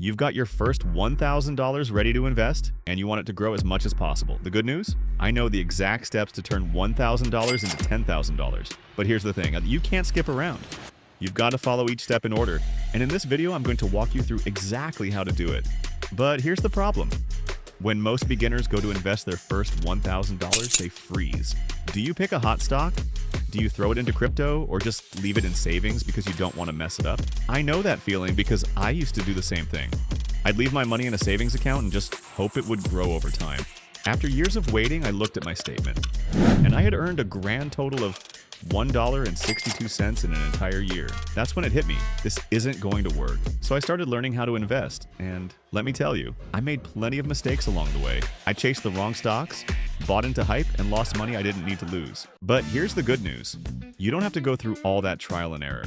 You've got your first $1,000 ready to invest, and you want it to grow as much as possible. The good news? I know the exact steps to turn $1,000 into $10,000. But here's the thing, you can't skip around. You've got to follow each step in order, and in this video I'm going to walk you through exactly how to do it. But here's the problem. When most beginners go to invest their first $1,000, they freeze. Do you pick a hot stock? Do you throw it into crypto or just leave it in savings because you don't want to mess it up? I know that feeling because I used to do the same thing. I'd leave my money in a savings account and just hope it would grow over time. After years of waiting, I looked at my statement, and I had earned a grand total of $1.62 in an entire year. That's when it hit me. This isn't going to work. So I started learning how to invest, and let me tell you, I made plenty of mistakes along the way. I chased the wrong stocks, bought into hype, and lost money I didn't need to lose. But here's the good news. You don't have to go through all that trial and error.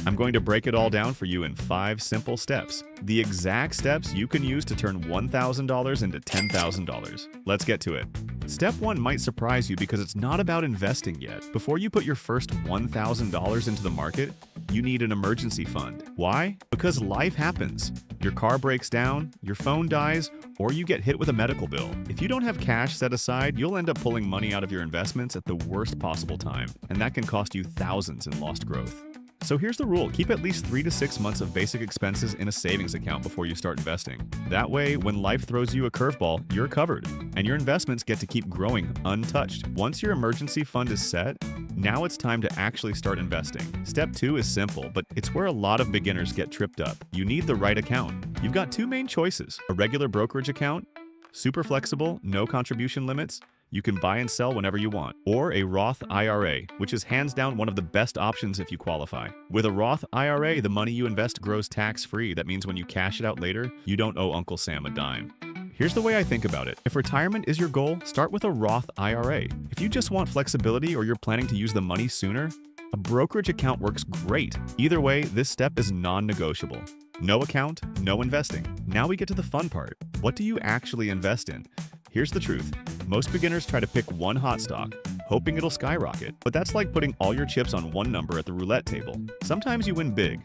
I'm going to break it all down for you in 5 simple steps. The exact steps you can use to turn $1,000 into $10,000. Let's get to it. Step 1 might surprise you because it's not about investing yet. Before you put your first $1,000 into the market, you need an emergency fund. Why? Because life happens. Your car breaks down, your phone dies, or you get hit with a medical bill. If you don't have cash set aside, you'll end up pulling money out of your investments at the worst possible time, and that can cost you thousands in lost growth. So here's the rule. Keep at least 3 to 6 months of basic expenses in a savings account before you start investing. That way, when life throws you a curveball, you're covered, and your investments get to keep growing untouched. Once your emergency fund is set, now it's time to actually start investing. Step 2 is simple, but it's where a lot of beginners get tripped up. You need the right account. You've got 2 main choices: a regular brokerage account, super flexible, no contribution limits, you can buy and sell whenever you want, or a Roth IRA, which is hands down one of the best options if you qualify. With a Roth IRA, the money you invest grows tax-free. That means when you cash it out later, you don't owe Uncle Sam a dime. Here's the way I think about it. If retirement is your goal, start with a Roth IRA. If you just want flexibility or you're planning to use the money sooner, a brokerage account works great. Either way, this step is non-negotiable. No account, no investing. Now we get to the fun part. What do you actually invest in? Here's the truth. Most beginners try to pick one hot stock, hoping it'll skyrocket. But that's like putting all your chips on one number at the roulette table. Sometimes you win big,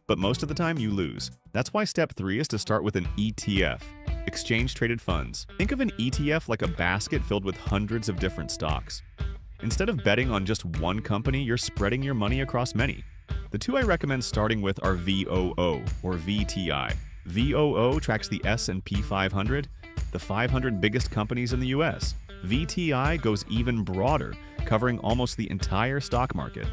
but most of the time you lose. That's why step 3 is to start with an ETF, exchange-traded funds. Think of an ETF like a basket filled with hundreds of different stocks. Instead of betting on just one company, you're spreading your money across many. The 2 I recommend starting with are VOO or VTI. VOO tracks the S&P 500, the 500 biggest companies in the US. VTI goes even broader, covering almost the entire stock market.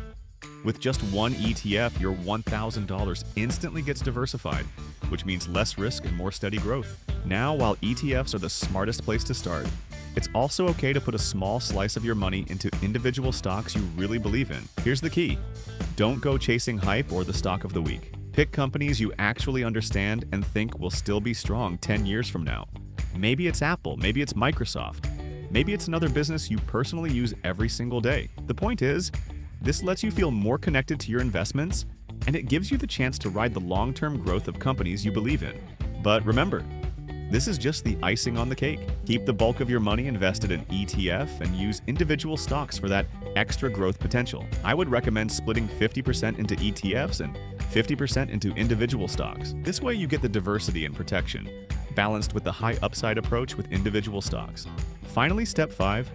With just one ETF, your $1,000 instantly gets diversified, which means less risk and more steady growth. Now, while ETFs are the smartest place to start, it's also okay to put a small slice of your money into individual stocks you really believe in. Here's the key. Don't go chasing hype or the stock of the week. Pick companies you actually understand and think will still be strong 10 years from now. Maybe it's Apple, maybe it's Microsoft, maybe it's another business you personally use every single day. The point is, this lets you feel more connected to your investments, and it gives you the chance to ride the long-term growth of companies you believe in. But remember, this is just the icing on the cake. Keep the bulk of your money invested in ETF and use individual stocks for that extra growth potential. I would recommend splitting 50% into ETFs and 50% into individual stocks. This way you get the diversity and protection, balanced with the high upside approach with individual stocks. Finally, step 5,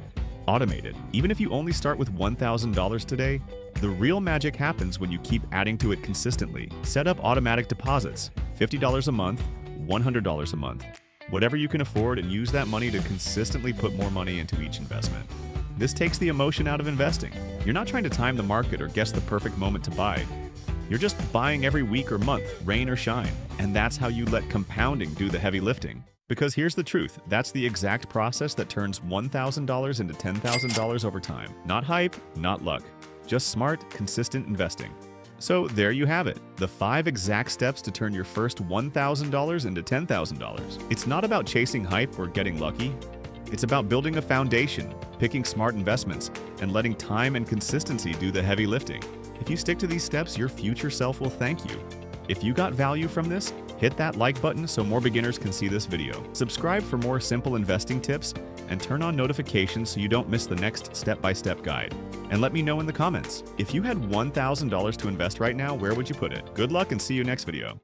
automate it. Even if you only start with $1,000 today, the real magic happens when you keep adding to it consistently. Set up automatic deposits, $50 a month, $100 a month. Whatever you can afford, and use that money to consistently put more money into each investment. This takes the emotion out of investing. You're not trying to time the market or guess the perfect moment to buy. You're just buying every week or month, rain or shine. And that's how you let compounding do the heavy lifting. Because here's the truth, that's the exact process that turns $1,000 into $10,000 over time. Not hype, not luck. Just smart, consistent investing. So there you have it, the 5 exact steps to turn your first $1,000 into $10,000. It's not about chasing hype or getting lucky. It's about building a foundation, picking smart investments, and letting time and consistency do the heavy lifting. If you stick to these steps, your future self will thank you. If you got value from this, hit that like button so more beginners can see this video. Subscribe for more simple investing tips, and turn on notifications so you don't miss the next step-by-step guide. And let me know in the comments, if you had $1,000 to invest right now, where would you put it? Good luck and see you next video.